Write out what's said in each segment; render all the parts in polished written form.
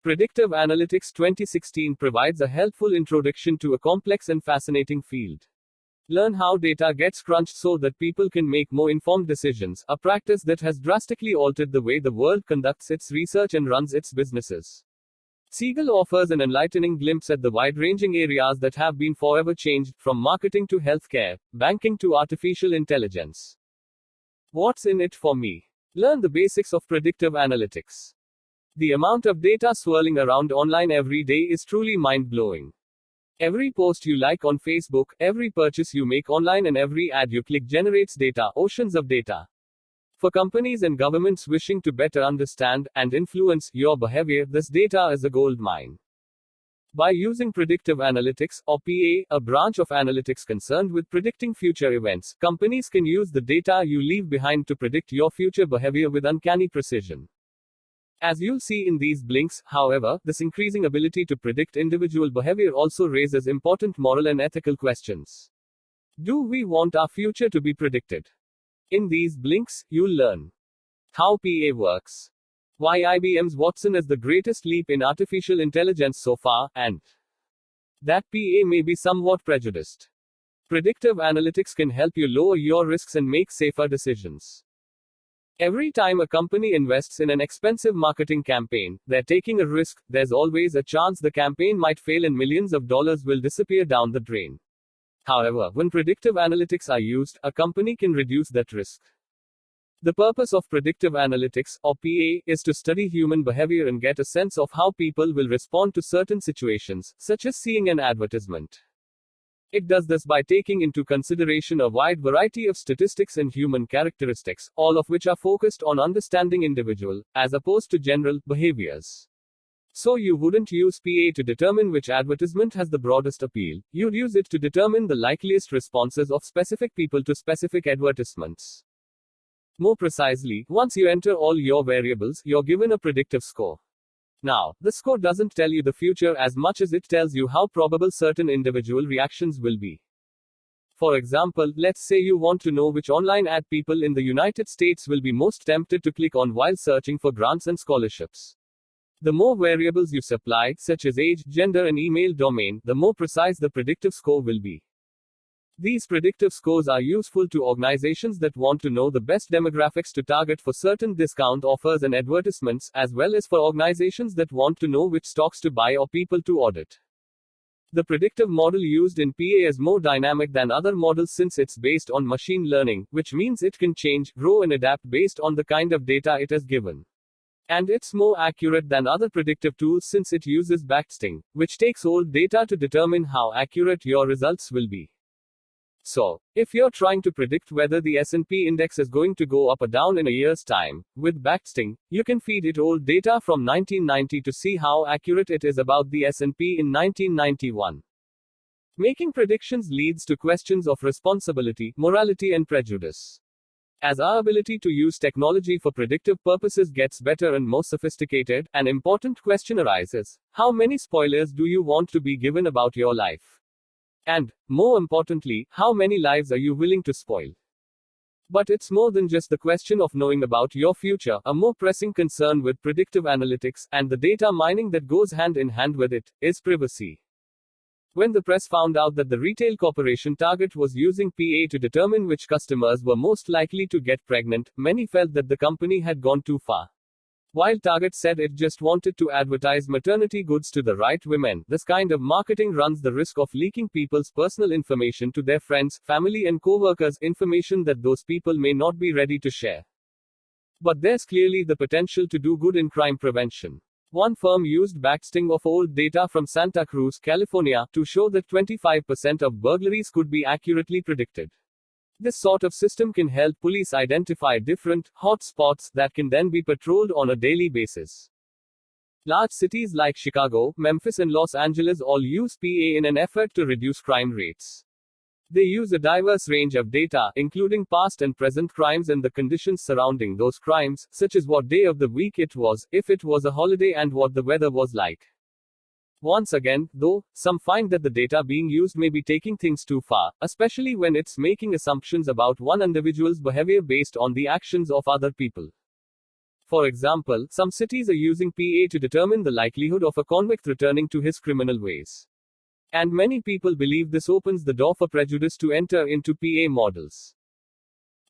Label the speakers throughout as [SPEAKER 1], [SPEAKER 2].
[SPEAKER 1] Predictive Analytics 2016 provides a helpful introduction to a complex and fascinating field. Learn how data gets crunched so that people can make more informed decisions, a practice that has drastically altered the way the world conducts its research and runs its businesses. Siegel offers an enlightening glimpse at the wide-ranging areas that have been forever changed, from marketing to healthcare, banking to artificial intelligence. What's in it for me? Learn the basics of predictive analytics. The amount of data swirling around online every day is truly mind-blowing. Every post you like on Facebook, every purchase you make online, and every ad you click generates data, oceans of data. For companies and governments wishing to better understand and influence your behavior, this data is a gold mine. By using predictive analytics, or PA, a branch of analytics concerned with predicting future events, companies can use the data you leave behind to predict your future behavior with uncanny precision. As you'll see in these blinks, however, this increasing ability to predict individual behavior also raises important moral and ethical questions. Do we want our future to be predicted? In these blinks, you'll learn how PA works, why IBM's Watson is the greatest leap in artificial intelligence so far, and that PA may be somewhat prejudiced. Predictive analytics can help you lower your risks and make safer decisions. Every time a company invests in an expensive marketing campaign, they're taking a risk. There's always a chance the campaign might fail and millions of dollars will disappear down the drain. However, when predictive analytics are used, a company can reduce that risk. The purpose of predictive analytics, or PA, is to study human behavior and get a sense of how people will respond to certain situations, such as seeing an advertisement. It does this by taking into consideration a wide variety of statistics and human characteristics, all of which are focused on understanding individual, as opposed to general, behaviors. So you wouldn't use PA to determine which advertisement has the broadest appeal, you'd use it to determine the likeliest responses of specific people to specific advertisements. More precisely, once you enter all your variables, you're given a predictive score. Now, the score doesn't tell you the future as much as it tells you how probable certain individual reactions will be. For example, let's say you want to know which online ad people in the United States will be most tempted to click on while searching for grants and scholarships. The more variables you supply, such as age, gender, and email domain, the more precise the predictive score will be. These predictive scores are useful to organizations that want to know the best demographics to target for certain discount offers and advertisements, as well as for organizations that want to know which stocks to buy or people to audit. The predictive model used in PA is more dynamic than other models since it's based on machine learning, which means it can change, grow, and adapt based on the kind of data it is given. And it's more accurate than other predictive tools since it uses backtesting, which takes old data to determine how accurate your results will be. So, if you're trying to predict whether the S&P index is going to go up or down in a year's time, with backtesting, you can feed it old data from 1990 to see how accurate it is about the S&P in 1991. Making predictions leads to questions of responsibility, morality, and prejudice. As our ability to use technology for predictive purposes gets better and more sophisticated, an important question arises: how many spoilers do you want to be given about your life? And, more importantly, how many lives are you willing to spoil? But it's more than just the question of knowing about your future. A more pressing concern with predictive analytics, and the data mining that goes hand in hand with it, is privacy. When the press found out that the retail corporation Target was using PA to determine which customers were most likely to get pregnant, many felt that the company had gone too far. While Target said it just wanted to advertise maternity goods to the right women, this kind of marketing runs the risk of leaking people's personal information to their friends, family, and co-workers, information that those people may not be ready to share. But there's clearly the potential to do good in crime prevention. One firm used backtesting of old data from Santa Cruz, California, to show that 25% of burglaries could be accurately predicted. This sort of system can help police identify different hot spots that can then be patrolled on a daily basis. Large cities like Chicago, Memphis, and Los Angeles all use PA in an effort to reduce crime rates. They use a diverse range of data, including past and present crimes and the conditions surrounding those crimes, such as what day of the week it was, if it was a holiday, and what the weather was like. Once again, though, some find that the data being used may be taking things too far, especially when it's making assumptions about one individual's behavior based on the actions of other people. For example, some cities are using PA to determine the likelihood of a convict returning to his criminal ways. And many people believe this opens the door for prejudice to enter into PA models.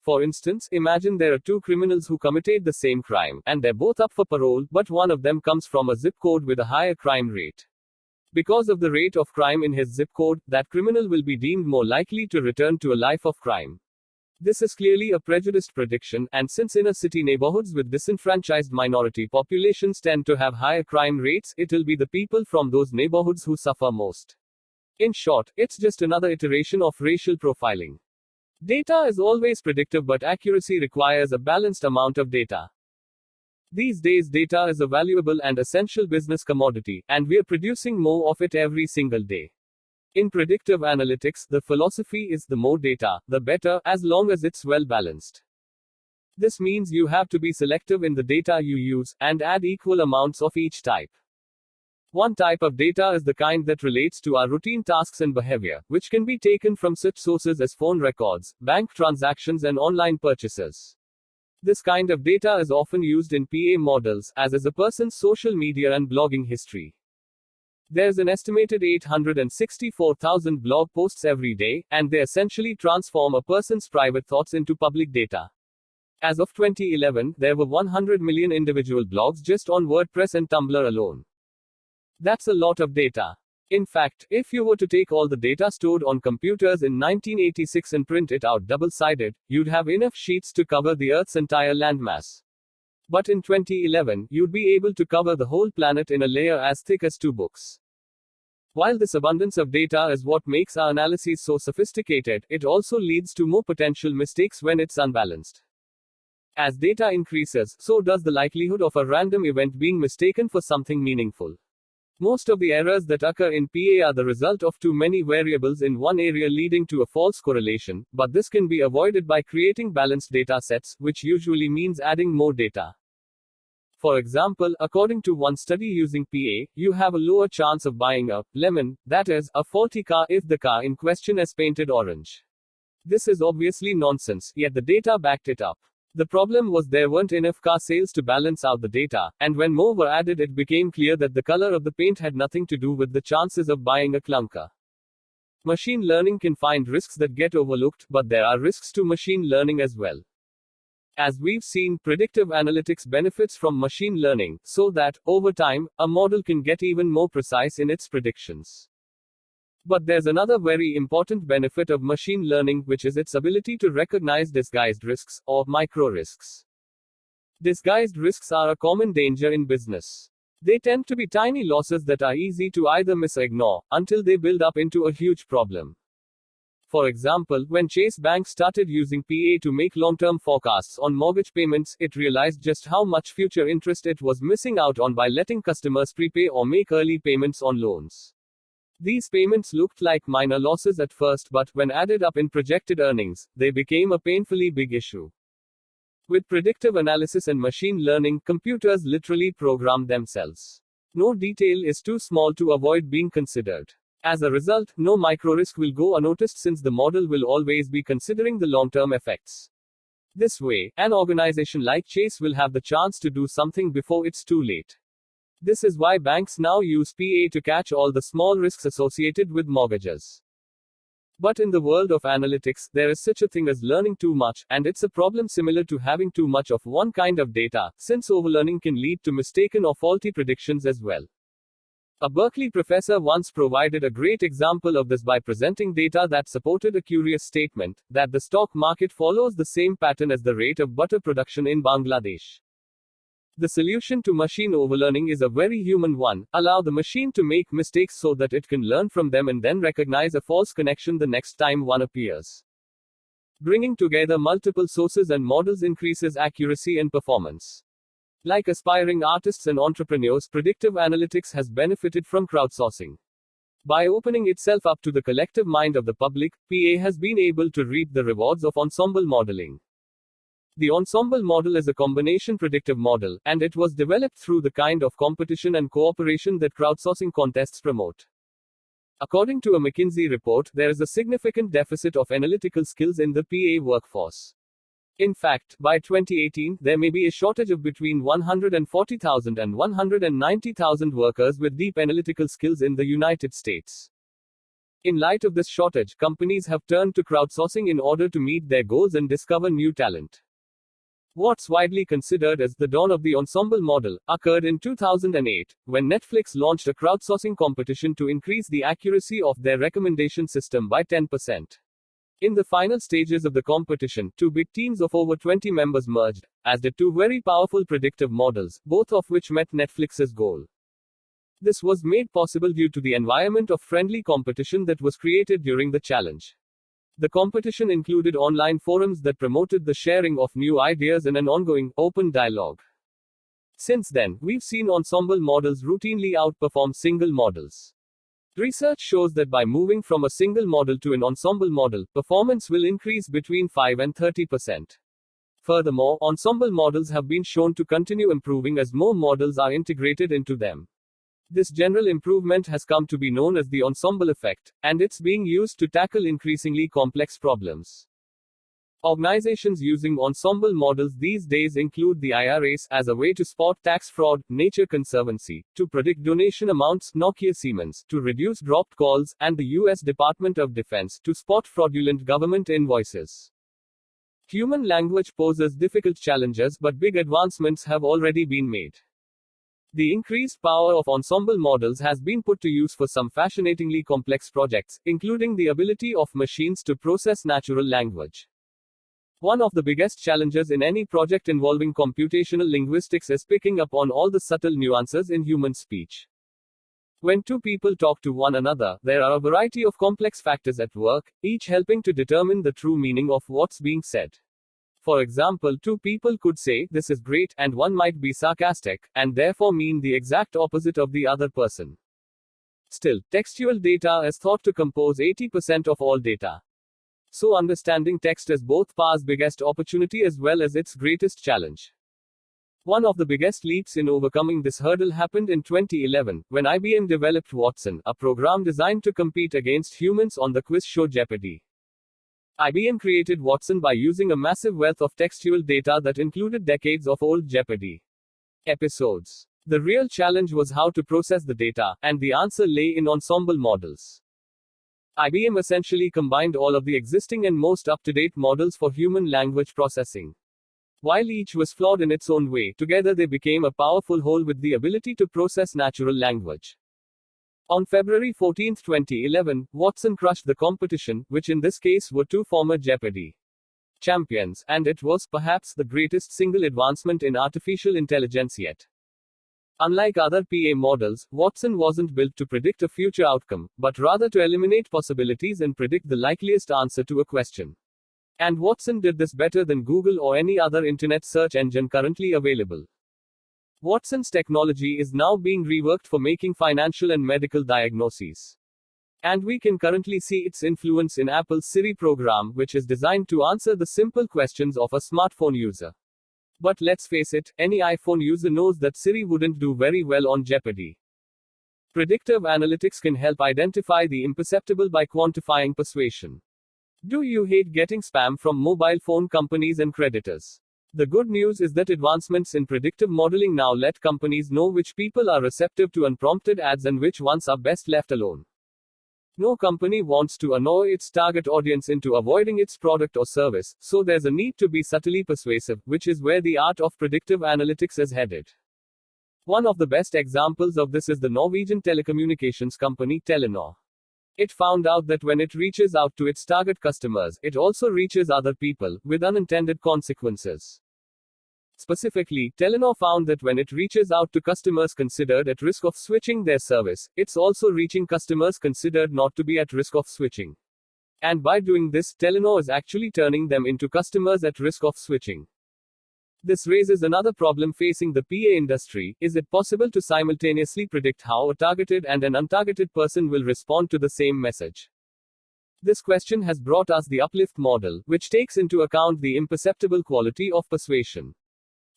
[SPEAKER 1] For instance, imagine there are two criminals who committed the same crime, and they're both up for parole, but one of them comes from a zip code with a higher crime rate. Because of the rate of crime in his zip code, that criminal will be deemed more likely to return to a life of crime. This is clearly a prejudiced prediction, and since inner city neighborhoods with disenfranchised minority populations tend to have higher crime rates, it'll be the people from those neighborhoods who suffer most. In short, it's just another iteration of racial profiling. Data is always predictive, but accuracy requires a balanced amount of data. These days, data is a valuable and essential business commodity, and we're producing more of it every single day. In predictive analytics, the philosophy is the more data, the better, as long as it's well balanced. This means you have to be selective in the data you use, and add equal amounts of each type. One type of data is the kind that relates to our routine tasks and behavior, which can be taken from such sources as phone records, bank transactions, and online purchases. This kind of data is often used in PA models, as is a person's social media and blogging history. There's an estimated 864,000 blog posts every day, and they essentially transform a person's private thoughts into public data. As of 2011, there were 100 million individual blogs just on WordPress and Tumblr alone. That's a lot of data. In fact, if you were to take all the data stored on computers in 1986 and print it out double-sided, you'd have enough sheets to cover the Earth's entire landmass. But in 2011, you'd be able to cover the whole planet in a layer as thick as 2 books. While this abundance of data is what makes our analyses so sophisticated, it also leads to more potential mistakes when it's unbalanced. As data increases, so does the likelihood of a random event being mistaken for something meaningful. Most of the errors that occur in PA are the result of too many variables in one area leading to a false correlation, but this can be avoided by creating balanced data sets, which usually means adding more data. For example, according to one study using PA, you have a lower chance of buying a lemon, that is, a faulty car, if the car in question is painted orange. This is obviously nonsense, yet the data backed it up. The problem was there weren't enough car sales to balance out the data, and when more were added, it became clear that the color of the paint had nothing to do with the chances of buying a clunker. Machine learning can find risks that get overlooked, but there are risks to machine learning as well. As we've seen, predictive analytics benefits from machine learning, so that, over time, a model can get even more precise in its predictions. But there's another very important benefit of machine learning, which is its ability to recognize disguised risks, or micro-risks. Disguised risks are a common danger in business. They tend to be tiny losses that are easy to either miss or ignore, until they build up into a huge problem. For example, when Chase Bank started using PA to make long-term forecasts on mortgage payments, it realized just how much future interest it was missing out on by letting customers prepay or make early payments on loans. These payments looked like minor losses at first, but when added up in projected earnings, they became a painfully big issue. With predictive analysis and machine learning, computers literally program themselves. No detail is too small to avoid being considered. As a result, no micro-risk will go unnoticed since the model will always be considering the long-term effects. This way, an organization like Chase will have the chance to do something before it's too late. This is why banks now use PA to catch all the small risks associated with mortgages. But in the world of analytics, there is such a thing as learning too much, and it's a problem similar to having too much of one kind of data, since overlearning can lead to mistaken or faulty predictions as well. A Berkeley professor once provided a great example of this by presenting data that supported a curious statement, that the stock market follows the same pattern as the rate of butter production in Bangladesh. The solution to machine overlearning is a very human one: allow the machine to make mistakes so that it can learn from them and then recognize a false connection the next time one appears. Bringing together multiple sources and models increases accuracy and performance. Like aspiring artists and entrepreneurs, predictive analytics has benefited from crowdsourcing. By opening itself up to the collective mind of the public, PA has been able to reap the rewards of ensemble modeling. The ensemble model is a combination predictive model, and it was developed through the kind of competition and cooperation that crowdsourcing contests promote. According to a McKinsey report, there is a significant deficit of analytical skills in the PA workforce. In fact, by 2018, there may be a shortage of between 140,000 and 190,000 workers with deep analytical skills in the United States. In light of this shortage, companies have turned to crowdsourcing in order to meet their goals and discover new talent. What's widely considered as the dawn of the ensemble model occurred in 2008, when Netflix launched a crowdsourcing competition to increase the accuracy of their recommendation system by 10%. In the final stages of the competition, two big teams of over 20 members merged, as did two very powerful predictive models, both of which met Netflix's goal. This was made possible due to the environment of friendly competition that was created during the challenge. The competition included online forums that promoted the sharing of new ideas and an ongoing, open dialogue. Since then, we've seen ensemble models routinely outperform single models. Research shows that by moving from a single model to an ensemble model, performance will increase between 5 and 30%. Furthermore, ensemble models have been shown to continue improving as more models are integrated into them. This general improvement has come to be known as the ensemble effect, and it's being used to tackle increasingly complex problems. Organizations using ensemble models these days include the IRS as a way to spot tax fraud, Nature Conservancy to predict donation amounts, Nokia Siemens to reduce dropped calls, and the U.S. Department of Defense to spot fraudulent government invoices. Human language poses difficult challenges, but big advancements have already been made. The increased power of ensemble models has been put to use for some fascinatingly complex projects, including the ability of machines to process natural language. One of the biggest challenges in any project involving computational linguistics is picking up on all the subtle nuances in human speech. When two people talk to one another, there are a variety of complex factors at work, each helping to determine the true meaning of what's being said. For example, two people could say, "This is great," and one might be sarcastic, and therefore mean the exact opposite of the other person. Still, textual data is thought to compose 80% of all data. So understanding text is both PA's biggest opportunity as well as its greatest challenge. One of the biggest leaps in overcoming this hurdle happened in 2011, when IBM developed Watson, a program designed to compete against humans on the quiz show Jeopardy! IBM created Watson by using a massive wealth of textual data that included decades of old Jeopardy! Episodes. The real challenge was how to process the data, and the answer lay in ensemble models. IBM essentially combined all of the existing and most up-to-date models for human language processing. While each was flawed in its own way, together they became a powerful whole with the ability to process natural language. On February 14, 2011, Watson crushed the competition, which in this case were two former Jeopardy! Champions, and it was, perhaps, the greatest single advancement in artificial intelligence yet. Unlike other PA models, Watson wasn't built to predict a future outcome, but rather to eliminate possibilities and predict the likeliest answer to a question. And Watson did this better than Google or any other internet search engine currently available. Watson's technology is now being reworked for making financial and medical diagnoses. And we can currently see its influence in Apple's Siri program, which is designed to answer the simple questions of a smartphone user. But let's face it, any iPhone user knows that Siri wouldn't do very well on Jeopardy! Predictive analytics can help identify the imperceptible by quantifying persuasion. Do you hate getting spam from mobile phone companies and creditors? The good news is that advancements in predictive modeling now let companies know which people are receptive to unprompted ads and which ones are best left alone. No company wants to annoy its target audience into avoiding its product or service, so there's a need to be subtly persuasive, which is where the art of predictive analytics is headed. One of the best examples of this is the Norwegian telecommunications company Telenor. It found out that when it reaches out to its target customers, it also reaches other people, with unintended consequences. Specifically, Telenor found that when it reaches out to customers considered at risk of switching their service, it's also reaching customers considered not to be at risk of switching. And by doing this, Telenor is actually turning them into customers at risk of switching. This raises another problem facing the PA industry. Is it possible to simultaneously predict how a targeted and an untargeted person will respond to the same message? This question has brought us the Uplift model, which takes into account the imperceptible quality of persuasion.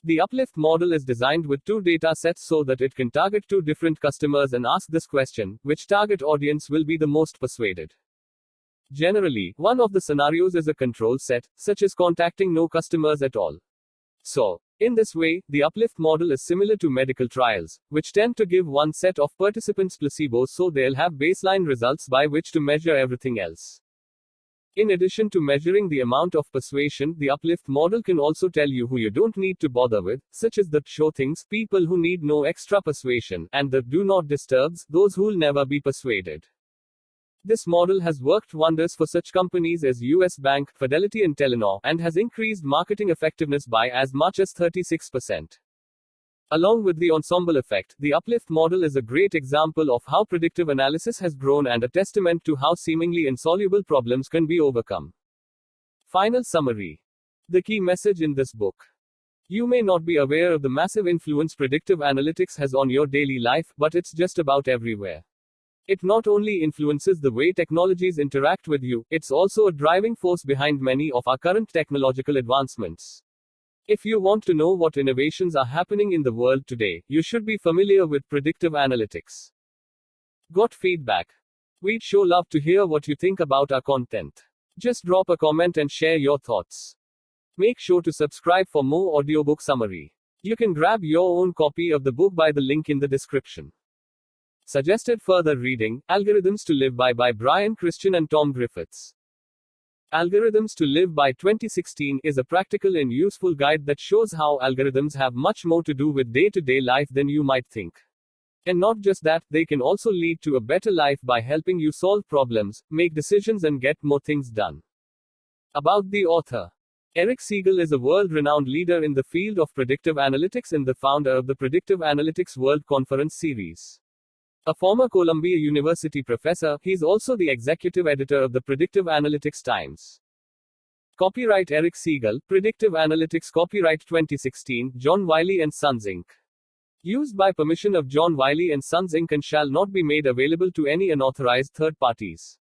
[SPEAKER 1] The Uplift model is designed with two data sets so that it can target two different customers and ask this question: which target audience will be the most persuaded? Generally, one of the scenarios is a control set, such as contacting no customers at all. So, in this way, the uplift model is similar to medical trials, which tend to give one set of participants placebos so they'll have baseline results by which to measure everything else. In addition to measuring the amount of persuasion, the uplift model can also tell you who you don't need to bother with, such as the show things, people who need no extra persuasion, and the do not disturbs, those who'll never be persuaded. This model has worked wonders for such companies as US Bank, Fidelity and Telenor, and has increased marketing effectiveness by as much as 36%. Along with the ensemble effect, the uplift model is a great example of how predictive analysis has grown and a testament to how seemingly insoluble problems can be overcome. Final summary. The key message in this book. You may not be aware of the massive influence predictive analytics has on your daily life, but it's just about everywhere. It not only influences the way technologies interact with you, it's also a driving force behind many of our current technological advancements. If you want to know what innovations are happening in the world today, you should be familiar with predictive analytics. Got feedback? We'd sure love to hear what you think about our content. Just drop a comment and share your thoughts. Make sure to subscribe for more audiobook summary. You can grab your own copy of the book by the link in the description. Suggested further reading, Algorithms to Live by Brian Christian and Tom Griffiths. Algorithms to Live by 2016 is a practical and useful guide that shows how algorithms have much more to do with day-to-day life than you might think. And not just that, they can also lead to a better life by helping you solve problems, make decisions and get more things done. About the author. Eric Siegel is a world-renowned leader in the field of predictive analytics and the founder of the Predictive Analytics World Conference series. A former Columbia University professor, he's also the executive editor of the Predictive Analytics Times. Copyright Eric Siegel, Predictive Analytics Copyright 2016, John Wiley & Sons Inc. Used by permission of John Wiley & Sons Inc. and shall not be made available to any unauthorized third parties.